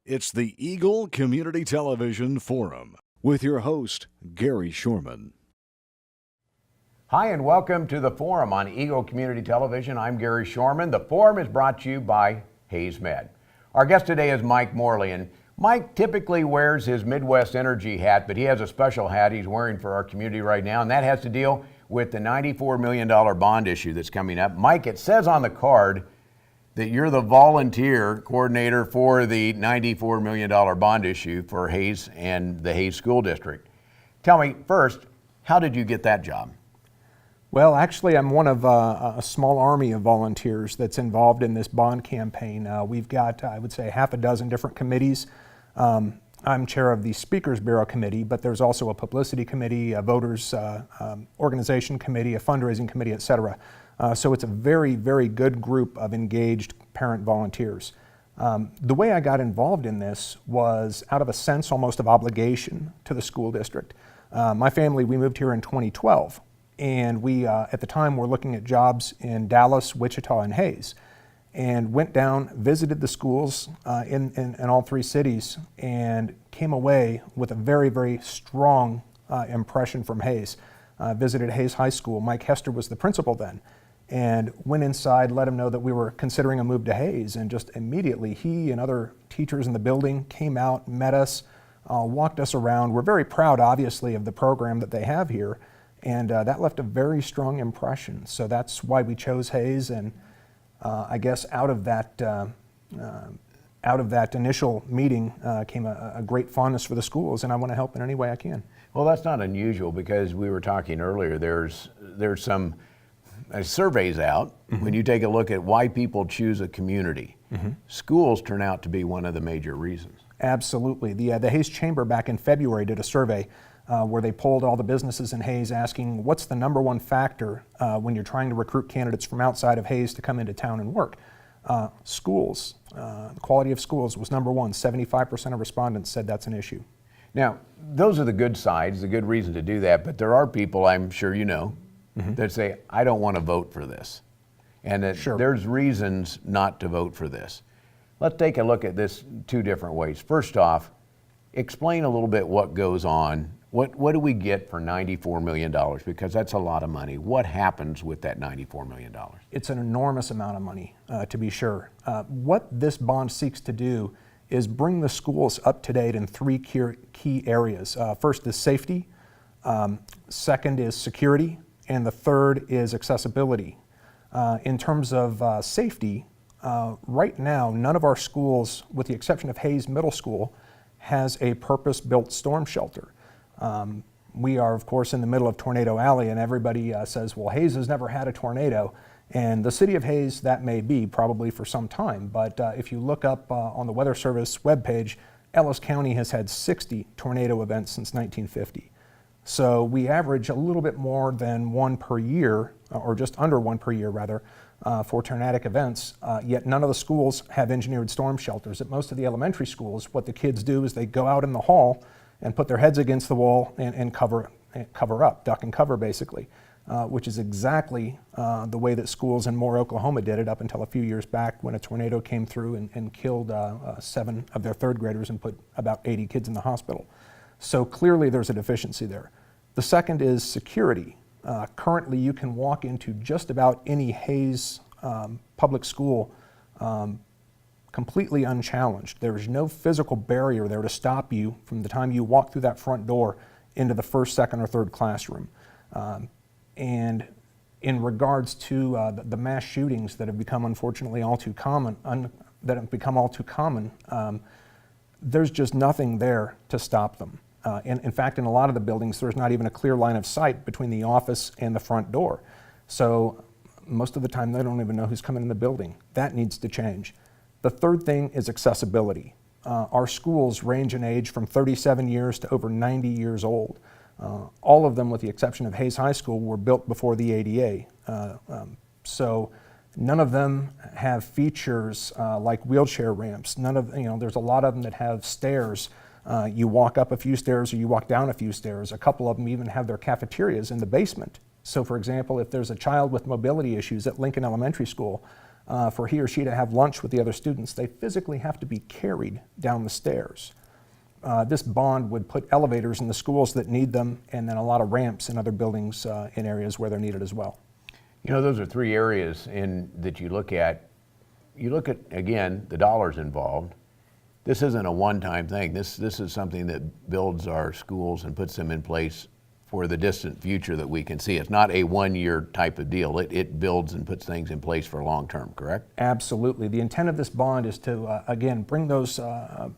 It's the Eagle Community Television Forum with your host, Gary Shorman. Hi, and welcome to the Forum on Eagle Community Television. I'm Gary Shorman. The Forum is brought to you by Hayes Med. Our guest today is Mike Morley, and Mike typically wears his Midwest Energy hat, but he has a special hat he's wearing for our community right now, and that has to deal with the $94 million bond issue that's coming up. Mike, it says on the card that you're the volunteer coordinator for the $94 million bond issue for Hayes and the Hayes School District. Tell me first, how did you get that job? Well, actually, I'm one of a small army of volunteers that's involved in this bond campaign. We've got, I would say, half a dozen different committees. I'm chair of the Speakers Bureau Committee, but there's also a publicity committee, a voters organization committee, a fundraising committee, et cetera. So it's a very, very good group of engaged parent volunteers. The way I got involved in this was out of a sense almost of obligation to the school district. My family, we moved here in 2012, and we, at the time, were looking at jobs in Dallas, Wichita, and Hayes, and went down, visited the schools in all three cities, and came away with a very, very strong impression from Hayes. Visited Hayes High School. Mike Hester was the principal then, and went inside, let him know that we were considering a move to Hayes, and just immediately he and other teachers in the building came out, met us, walked us around. We're very proud, obviously, of the program that they have here, and that left a very strong impression. So that's why we chose Hayes, and I guess out of that initial meeting came a great fondness for the schools, and I want to help in any way I can. Well, that's not unusual, because we were talking earlier, there's some surveys out. When you take a look at why people choose a community, schools turn out to be one of the major reasons. Absolutely. The Hayes Chamber back in February did a survey where they polled all the businesses in Hayes asking what's the number one factor when you're trying to recruit candidates from outside of Hayes to come into town and work. Schools, the quality of schools was number one. 75% of respondents said that's an issue. Now, those are the good sides, the good reason to do that, but there are people, I'm sure you know, that say, I don't want to vote for this. And that there's reasons not to vote for this. Let's take a look at this two different ways. First off, explain a little bit what goes on. What do we get for $94 million? Because that's a lot of money. What happens with that $94 million? It's an enormous amount of money, to be sure. What this bond seeks to do is bring the schools up to date in three key areas. First is safety, second is security, and the third is accessibility. In terms of safety, right now, none of our schools, with the exception of Hayes Middle School, has a purpose-built storm shelter. We are, of course, in the middle of Tornado Alley, and everybody says, well, Hayes has never had a tornado. And the city of Hayes, that may be probably for some time, but if you look up on the Weather Service webpage, Ellis County has had 60 tornado events since 1950. So we average a little bit more than one per year, or just under one per year rather, for tornadic events, yet none of the schools have engineered storm shelters. At most of the elementary schools, what the kids do is they go out in the hall and put their heads against the wall and cover up, duck and cover basically. Which is exactly the way that schools in Moore, Oklahoma did it up until a few years back when a tornado came through and killed 7 of their third graders and put about 80 kids in the hospital. So clearly there's a deficiency there. The second is security. Currently you can walk into just about any Hayes public school completely unchallenged. There's no physical barrier there to stop you from the time you walk through that front door into the first, second, or third classroom. And in regards to the mass shootings that have become unfortunately all too common, there's just nothing there to stop them. And in fact, in a lot of the buildings, there's not even a clear line of sight between the office and the front door. So most of the time, they don't even know who's coming in the building. That needs to change. The third thing is accessibility. Our schools range in age from 37 years to over 90 years old. All of them, with the exception of Hayes High School, were built before the ADA. So none of them have features like wheelchair ramps. There's a lot of them that have stairs. You walk up a few stairs or you walk down a few stairs. A couple of them even have their cafeterias in the basement. So for example, if there's a child with mobility issues at Lincoln Elementary School, for he or she to have lunch with the other students, they physically have to be carried down the stairs. This bond would put elevators in the schools that need them, and then a lot of ramps in other buildings in areas where they're needed as well. You know, those are three areas that you look at. You look at, again, the dollars involved. This isn't a one-time thing. This is something that builds our schools and puts them in place for the distant future that we can see. It's not a one-year type of deal. It builds and puts things in place for long-term, correct? Absolutely. The intent of this bond is to, again, bring those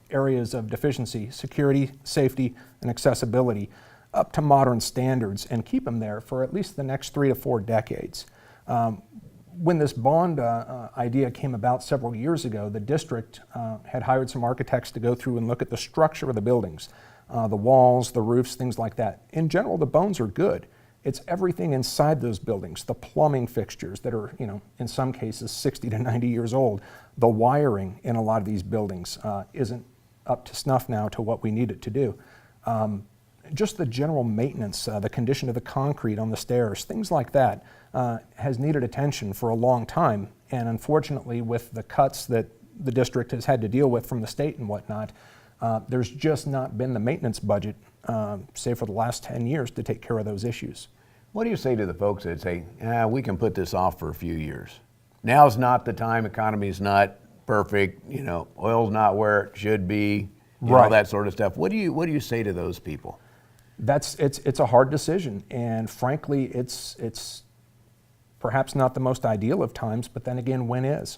areas of deficiency, security, safety, and accessibility up to modern standards and keep them there for at least the next 3 to 4 decades. When this bond idea came about several years ago, the district had hired some architects to go through and look at the structure of the buildings, the walls, the roofs, things like that. In general, the bones are good. It's everything inside those buildings, the plumbing fixtures that are, in some cases 60 to 90 years old. The wiring in a lot of these buildings isn't up to snuff now to what we need it to do. Just the general maintenance, the condition of the concrete on the stairs, things like that has needed attention for a long time. And unfortunately, with the cuts that the district has had to deal with from the state and whatnot, there's just not been the maintenance budget, say for the last 10 years, to take care of those issues. What do you say to the folks that say, we can put this off for a few years? Now's not the time, economy's not perfect, oil's not where it should be, all that sort of stuff. What do you say to those people? It's a hard decision, and frankly, it's perhaps not the most ideal of times, but then again, when is?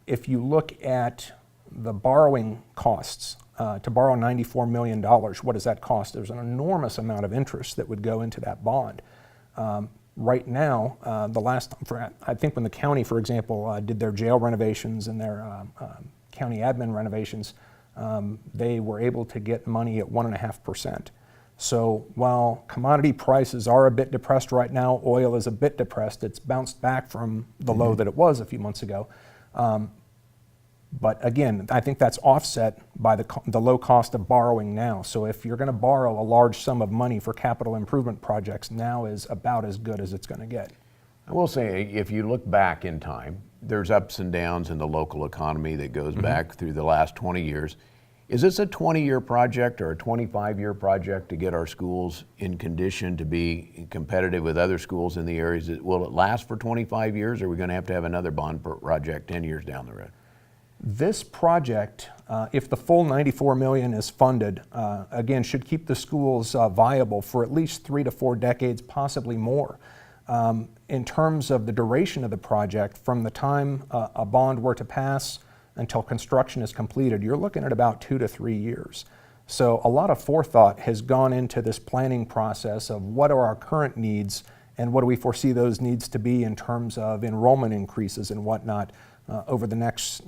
If you look at the borrowing costs, to borrow $94 million, what does that cost? There's an enormous amount of interest that would go into that bond. Right now, I think when the county, for example, did their jail renovations and their county admin renovations, they were able to get money at 1.5%. So while commodity prices are a bit depressed right now, oil is a bit depressed. It's bounced back from the low that it was a few months ago. But again, I think that's offset by the low cost of borrowing now. So if you're going to borrow a large sum of money for capital improvement projects, now is about as good as it's going to get. I will say, if you look back in time, there's ups and downs in the local economy that goes back through the last 20 years. Is this a 20-year project or a 25-year project to get our schools in condition to be competitive with other schools in the areas? Will it last for 25 years, or are we going to have another bond project 10 years down the road? This project, if the full $94 million is funded, again, should keep the schools viable for at least 3 to 4 decades, possibly more. In terms of the duration of the project, from the time a bond were to pass until construction is completed, you're looking at about 2 to 3 years. So a lot of forethought has gone into this planning process of what are our current needs and what do we foresee those needs to be in terms of enrollment increases and whatnot over the next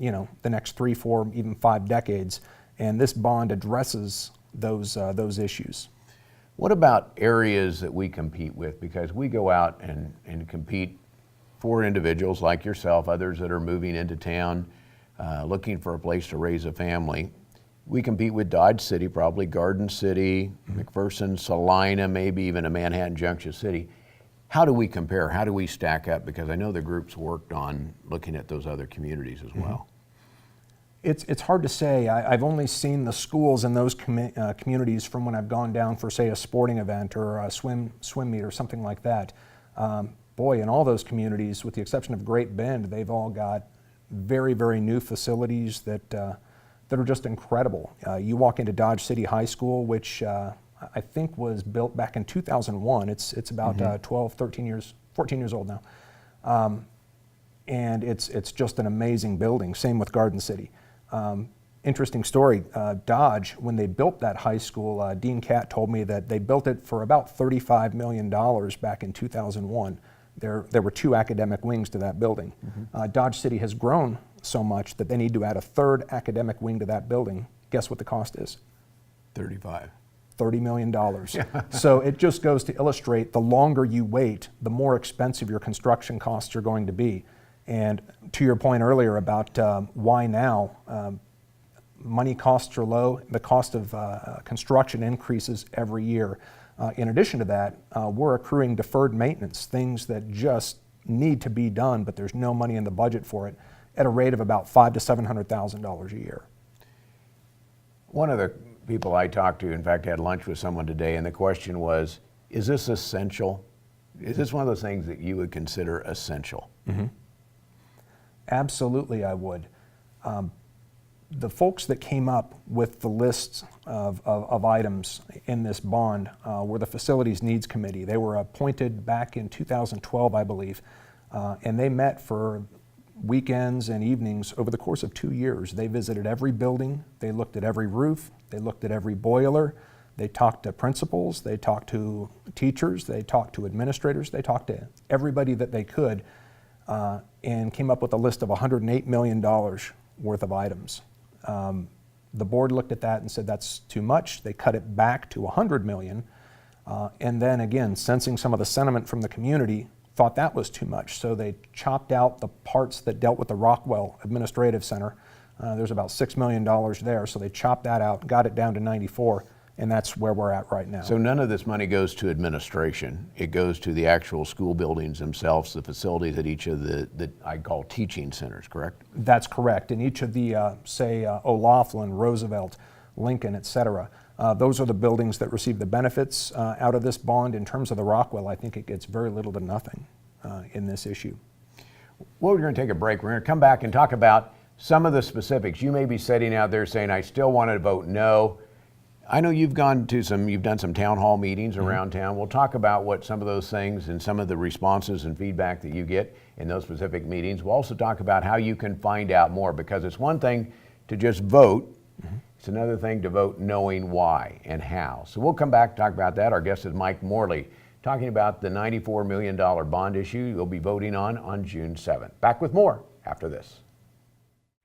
3, 4, even 5 decades. And this bond addresses those issues. What about areas that we compete with? Because we go out and compete for individuals like yourself, others that are moving into town, looking for a place to raise a family. We compete with Dodge City, probably Garden City, McPherson, Salina, maybe even a Manhattan Junction City. How do we compare? How do we stack up? Because I know the group's worked on looking at those other communities as well. It's hard to say. I've only seen the schools in those communities from when I've gone down for, say, a sporting event or a swim meet or something like that. Boy, in all those communities, with the exception of Great Bend, they've all got very, very new facilities that are just incredible. You walk into Dodge City High School, which I think was built back in 2001. It's about 12, 13 years, 14 years old now. And it's just an amazing building. Same with Garden City. Interesting story, Dodge, when they built that high school, Dean Catt told me that they built it for about $35 million back in 2001. There were 2 academic wings to that building. Dodge City has grown so much that they need to add a 3rd academic wing to that building. Guess what the cost is? $30 million. So it just goes to illustrate the longer you wait, the more expensive your construction costs are going to be. And to your point earlier about why now, money costs are low, the cost of construction increases every year. In addition to that, we're accruing deferred maintenance, things that just need to be done, but there's no money in the budget for it, at a rate of about $500,000 to $700,000 a year. One of the people I talked to, in fact, had lunch with someone today, and the question was, is this essential? Is this one of those things that you would consider essential? Mm-hmm. Absolutely, I would. The folks that came up with the lists of items in this bond were the Facilities Needs Committee. They were appointed back in 2012, I believe, and they met for weekends and evenings over the course of 2 years. They visited every building, they looked at every roof, they looked at every boiler, they talked to principals, they talked to teachers, they talked to administrators, they talked to everybody that they could, and came up with a list of $108 million worth of items. The board looked at that and said that's too much. They cut it back to $100 million, and then again, sensing some of the sentiment from the community, thought that was too much. So they chopped out the parts that dealt with the Rockwell Administrative Center. There's about $6 million there, so they chopped that out, got it down to 94, and that's where we're at right now. So none of this money goes to administration. It goes to the actual school buildings themselves, the facilities at each of the I call teaching centers, correct? That's correct. In each of the, say, O'Laughlin, Roosevelt, Lincoln, et cetera, those are the buildings that receive the benefits out of this bond. In terms of the Rockwell, I think it gets very little to nothing in this issue. Well, we're going to take a break. We're going to come back and talk about some of the specifics. You may be sitting out there saying, I still want to vote no. I know you've done some town hall meetings around town. We'll talk about what some of those things and some of the responses and feedback that you get in those specific meetings. We'll also talk about how you can find out more, because it's one thing to just vote. It's another thing to vote knowing why and how. So we'll come back and talk about that. Our guest is Mike Morley, talking about the $94 million bond issue you'll be voting on June 7th. Back with more after this.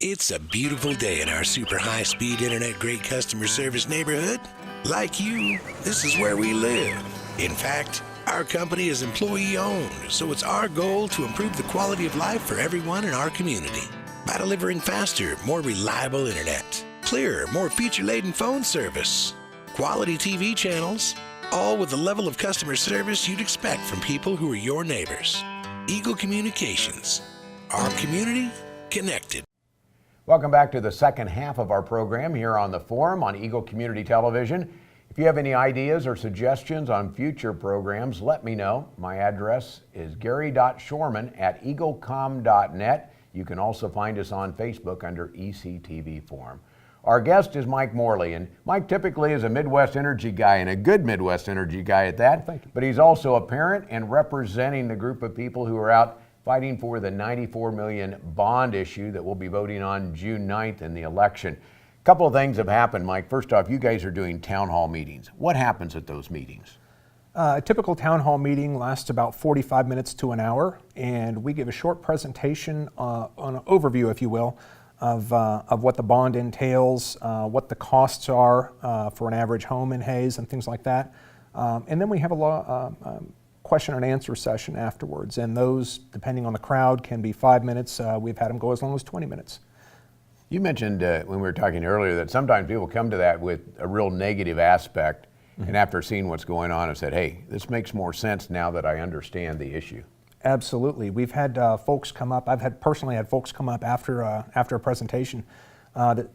It's a beautiful day in our super high-speed internet great customer service neighborhood. Like you, this is where we live. In fact, our company is employee-owned, so it's our goal to improve the quality of life for everyone in our community by delivering faster, more reliable internet, clearer, more feature-laden phone service, quality TV channels, all with the level of customer service you'd expect from people who are your neighbors. Eagle Communications, our community connected. Welcome back to the second half of our program here on the Forum on Eagle Community Television. If you have any ideas or suggestions on future programs, let me know. My address is gary.shorman@eaglecom.net. You can also find us on Facebook under ECTV Forum. Our guest is Mike Morley, and Mike typically is a Midwest Energy guy, and a good Midwest Energy guy at that. Thank you. But he's also a parent and representing the group of people who are out fighting for the $94 million bond issue that we'll be voting on June 9th in the election. A couple of things have happened, Mike. First off, you guys are doing town hall meetings. What happens at those meetings? A typical town hall meeting lasts about 45 minutes to an hour, and we give a short presentation on an overview, if you will, of what the bond entails, what the costs are for an average home in Hayes and things like that. And then we have a question and answer session afterwards, and those, depending on the crowd, can be 5 minutes. We've had them go as long as 20 minutes. You mentioned when we were talking earlier that sometimes people come to that with a real negative aspect, and after seeing what's going on have said, hey, this makes more sense now that I understand the issue. Absolutely. We've had folks come up. I've personally had folks come up after a presentation that,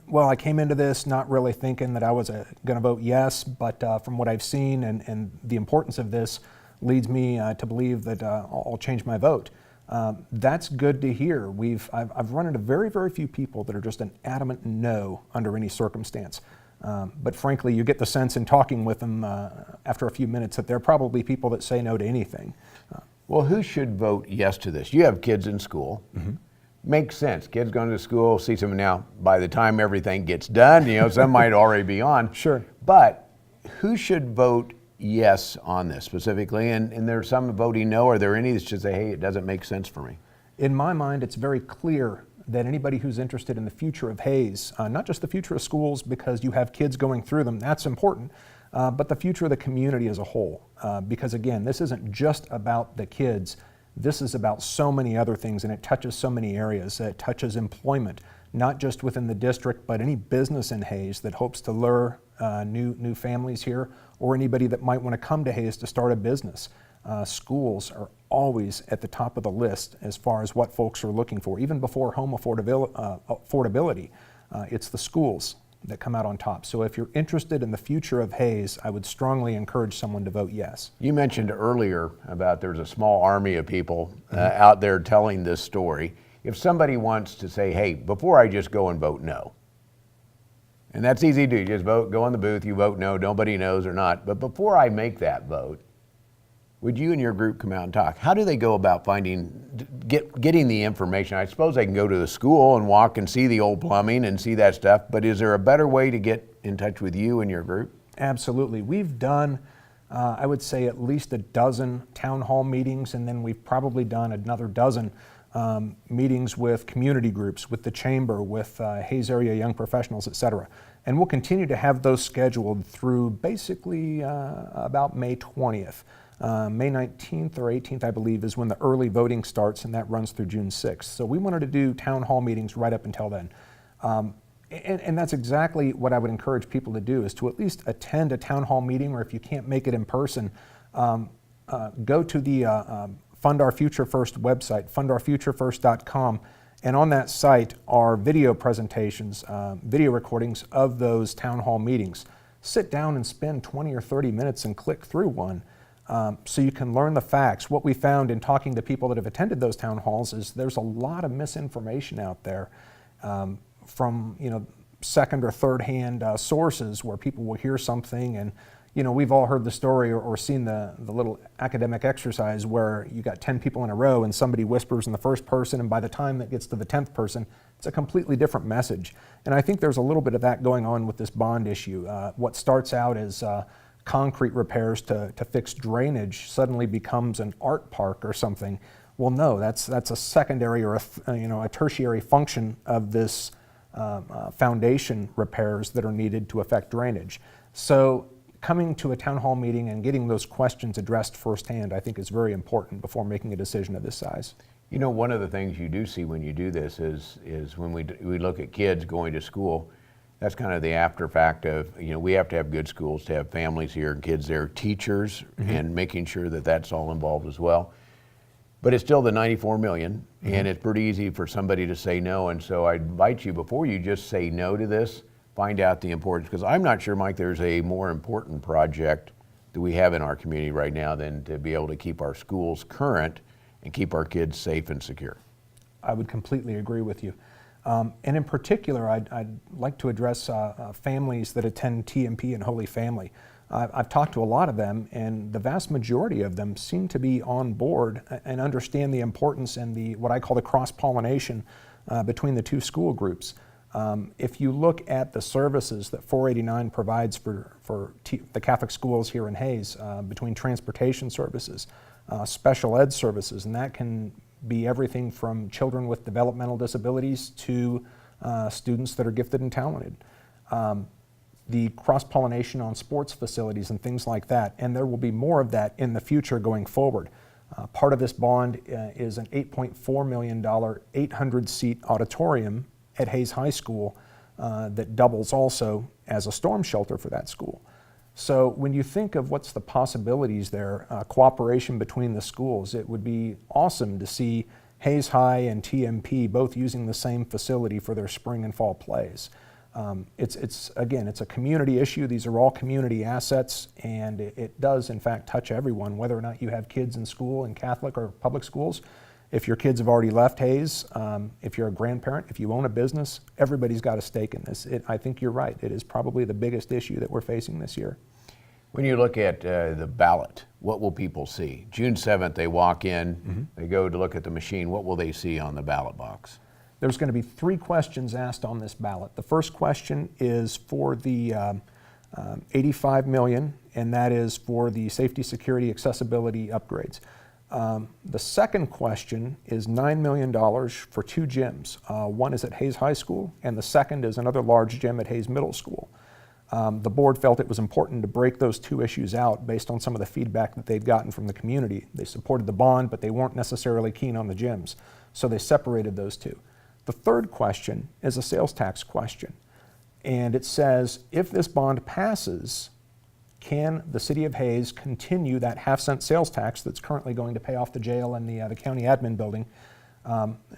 well, I came into this not really thinking that I was going to vote yes, but from what I've seen and the importance of this leads me to believe that I'll change my vote. That's good to hear. I've run into very, very few people that are just an adamant no under any circumstance. But frankly, you get the sense in talking with them after a few minutes that they're probably people that say no to anything. Well, who should vote yes to this? You have kids in school. Makes sense. Kids going to school, see some now, by the time everything gets done, some might already be on. Sure. But who should vote yes on this specifically? And there's some voting no. Are there any that should say, hey, it doesn't make sense for me? In my mind, it's very clear that anybody who's interested in the future of Hayes, not just the future of schools because you have kids going through them, that's important, but the future of the community as a whole. Because again, this isn't just about the kids. This is about so many other things, and it touches so many areas. It touches employment, not just within the district, but any business in Hayes that hopes to lure new families here, or anybody that might want to come to Hayes to start a business. schools are always at the top of the list as far as what folks are looking for, even before home affordability. It's the schools that come out on top. So if you're interested in the future of Hayes, I would strongly encourage someone to vote yes. You mentioned earlier about there's a small army of people out there telling this story. If somebody wants to say, hey, before I just go and vote no, and that's easy to do, you just vote, go in the booth, you vote no, nobody knows or not, but before I make that vote, would you and your group come out and talk? How do they go about getting the information? I suppose they can go to the school and walk and see the old plumbing and see that stuff, but is there a better way to get in touch with you and your group? Absolutely. We've done, I would say, at least a dozen town hall meetings, and then we've probably done another dozen meetings with community groups, with the chamber, with Hayes Area Young Professionals, et cetera. And we'll continue to have those scheduled through basically about May 20th. May 19th or 18th, I believe, is when the early voting starts, and that runs through June 6th. So we wanted to do town hall meetings right up until then. And that's exactly what I would encourage people to do, is to at least attend a town hall meeting, or if you can't make it in person, go to the Fund Our Future First website, fundourfuturefirst.com, and on that site are video presentations, video recordings of those town hall meetings. Sit down and spend 20 or 30 minutes and click through one. So you can learn the facts. What we found in talking to people that have attended those town halls is there's a lot of misinformation out there from second or third hand sources, where people will hear something, and we've all heard the story or seen the little academic exercise where you got 10 people in a row and somebody whispers in the first person, and by the time it gets to the 10th person, it's a completely different message. And I think there's a little bit of that going on with this bond issue. What starts out as concrete repairs to fix drainage suddenly becomes an art park or something. Well, no, that's a secondary or a tertiary function of this foundation repairs that are needed to affect drainage. So coming to a town hall meeting and getting those questions addressed firsthand, I think, is very important before making a decision of this size. One of the things you do see when you do this is when we look at kids going to school. That's kind of the after fact of, we have to have good schools to have families here and kids there, teachers, and making sure that that's all involved as well. But it's still the 94 million, and it's pretty easy for somebody to say no. And so I invite you, before you just say no to this, find out the importance, because I'm not sure, Mike, there's a more important project that we have in our community right now than to be able to keep our schools current and keep our kids safe and secure. I would completely agree with you. And in particular, I'd like to address families that attend TMP and Holy Family. I've talked to a lot of them, and the vast majority of them seem to be on board and understand the importance and what I call the cross-pollination between the two school groups. If you look at the services that 489 provides for the Catholic schools here in Hayes, between transportation services, special ed services, and that can be everything from children with developmental disabilities to students that are gifted and talented. The cross-pollination on sports facilities and things like that, and there will be more of that in the future going forward. Part of this bond is an $8.4 million 800-seat auditorium at Hayes High School that doubles also as a storm shelter for that school. So when you think of what's the possibilities there, cooperation between the schools, it would be awesome to see Hayes High and TMP both using the same facility for their spring and fall plays. Again, it's a community issue. These are all community assets, and it does in fact touch everyone, whether or not you have kids in school in Catholic or public schools. If your kids have already left Hayes, if you're a grandparent, if you own a business, everybody's got a stake in this. I think you're right. It is probably the biggest issue that we're facing this year. When you look at the ballot, what will people see? June 7th, they walk in, they go to look at the machine. What will they see on the ballot box? There's going to be 3 questions asked on this ballot. The first question is for the 85 million, and that is for the safety, security, accessibility upgrades. The second question is $9 million for 2 gyms. One is at Hayes High School, and the second is another large gym at Hayes Middle School. The board felt it was important to break those 2 issues out based on some of the feedback that they'd gotten from the community. They supported the bond, but they weren't necessarily keen on the gyms, so they separated those 2. The third question is a sales tax question, and it says if this bond passes, can the city of Hayes continue that half-cent sales tax that's currently going to pay off the jail and the county admin building?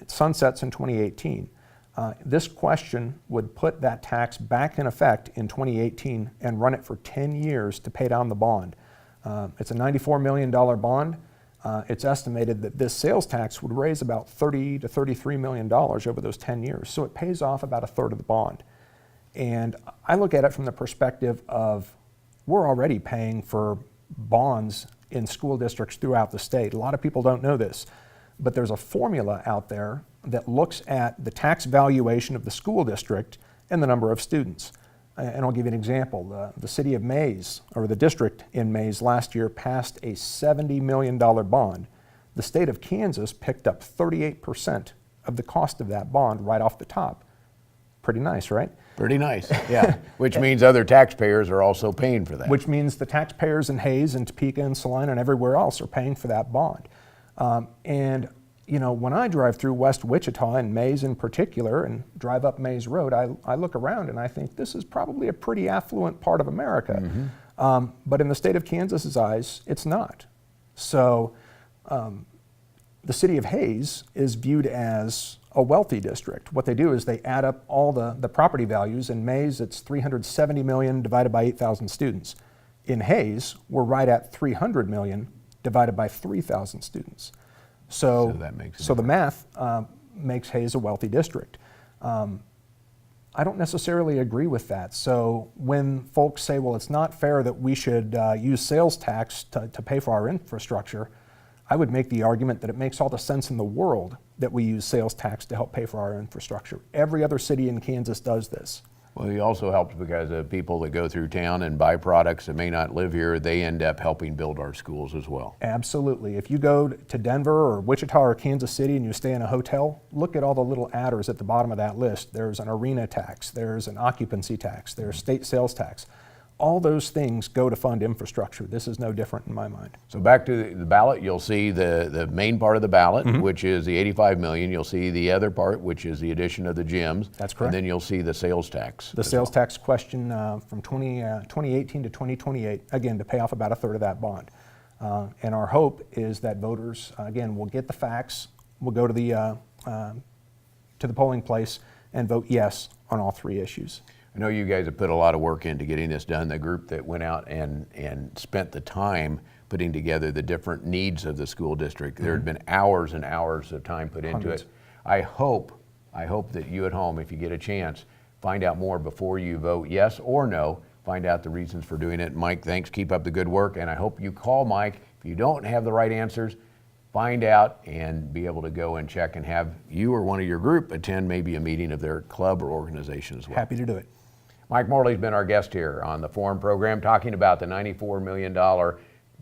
It sunsets in 2018. This question would put that tax back in effect in 2018 and run it for 10 years to pay down the bond. It's a $94 million bond. It's estimated that this sales tax would raise about $30 to $33 million over those 10 years. So it pays off about a third of the bond. And I look at it from the perspective of we're already paying for bonds in school districts throughout the state. A lot of people don't know this, but there's a formula out there that looks at the tax valuation of the school district and the number of students. And I'll give you an example. The city of Mays, or the district in Mays last year, passed a $70 million bond. The state of Kansas picked up 38% of the cost of that bond right off the top. Pretty nice, right? Pretty nice, yeah. Which means other taxpayers are also paying for that. Which means the taxpayers in Hayes and Topeka and Salina and everywhere else are paying for that bond. And you know, when I drive through West Wichita and Mays in particular and drive up Mays Road, I look around and I think this is probably a pretty affluent part of America. But in the state of Kansas's eyes, it's not. So the city of Hayes is viewed as a wealthy district. What they do is they add up all the property values. In Mays, it's $370 million divided by 8,000 students. In Hayes, we're right at $300 million divided by 3,000 students. So the math makes Hayes a wealthy district. I don't necessarily agree with that. So when folks say, well, it's not fair that we should use sales tax to pay for our infrastructure, I would make the argument that it makes all the sense in the world that we use sales tax to help pay for our infrastructure. Every other city in Kansas does this. Well, it also helps because the people that go through town and buy products that may not live here, they end up helping build our schools as well. Absolutely. If you go to Denver or Wichita or Kansas City and you stay in a hotel, look at all the little adders at the bottom of that list. There's an arena tax, there's an occupancy tax, there's state sales tax. All those things go to fund infrastructure. This is no different in my mind. So back to the ballot, you'll see the main part of the ballot, which is the $85 million. You'll see the other part, which is the addition of the gyms. That's correct. And then you'll see the sales tax. The sales tax question from 2018 to 2028, again, to pay off about a third of that bond. And our hope is that voters, again, will get the facts, will go to the polling place and vote yes on all three issues. I know you guys have put a lot of work into getting this done. The group that went out and spent the time putting together the different needs of the school district. There had been hours and hours of time put into it. I hope that you at home, if you get a chance, find out more before you vote yes or no. Find out the reasons for doing it. Mike, thanks. Keep up the good work. And I hope you call Mike. If you don't have the right answers, find out and be able to go and check and have you or one of your group attend maybe a meeting of their club or organization as well. Happy to do it. Mike Morley's been our guest here on the Forum program talking about the $94 million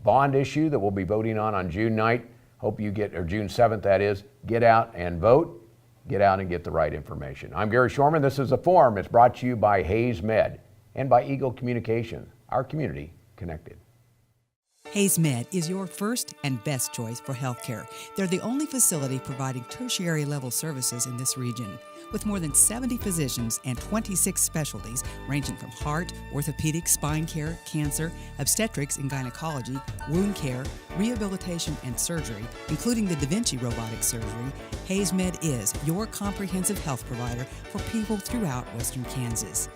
bond issue that we'll be voting on June night. Hope you get, or June 7th that is, get out and vote. Get out and get the right information. I'm Gary Shorman. This is the Forum. It's brought to you by Hayes Med and by Eagle Communications, our community connected. Hayes Med is your first and best choice for healthcare. They're the only facility providing tertiary level services in this region. With more than 70 physicians and 26 specialties ranging from heart, orthopedic, spine care, cancer, obstetrics and gynecology, wound care, rehabilitation and surgery, including the Da Vinci robotic surgery, Hayes Med is your comprehensive health provider for people throughout Western Kansas.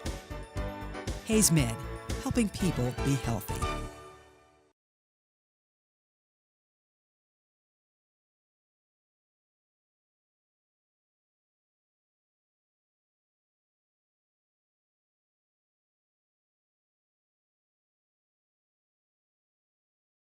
Hayes Med, helping people be healthy.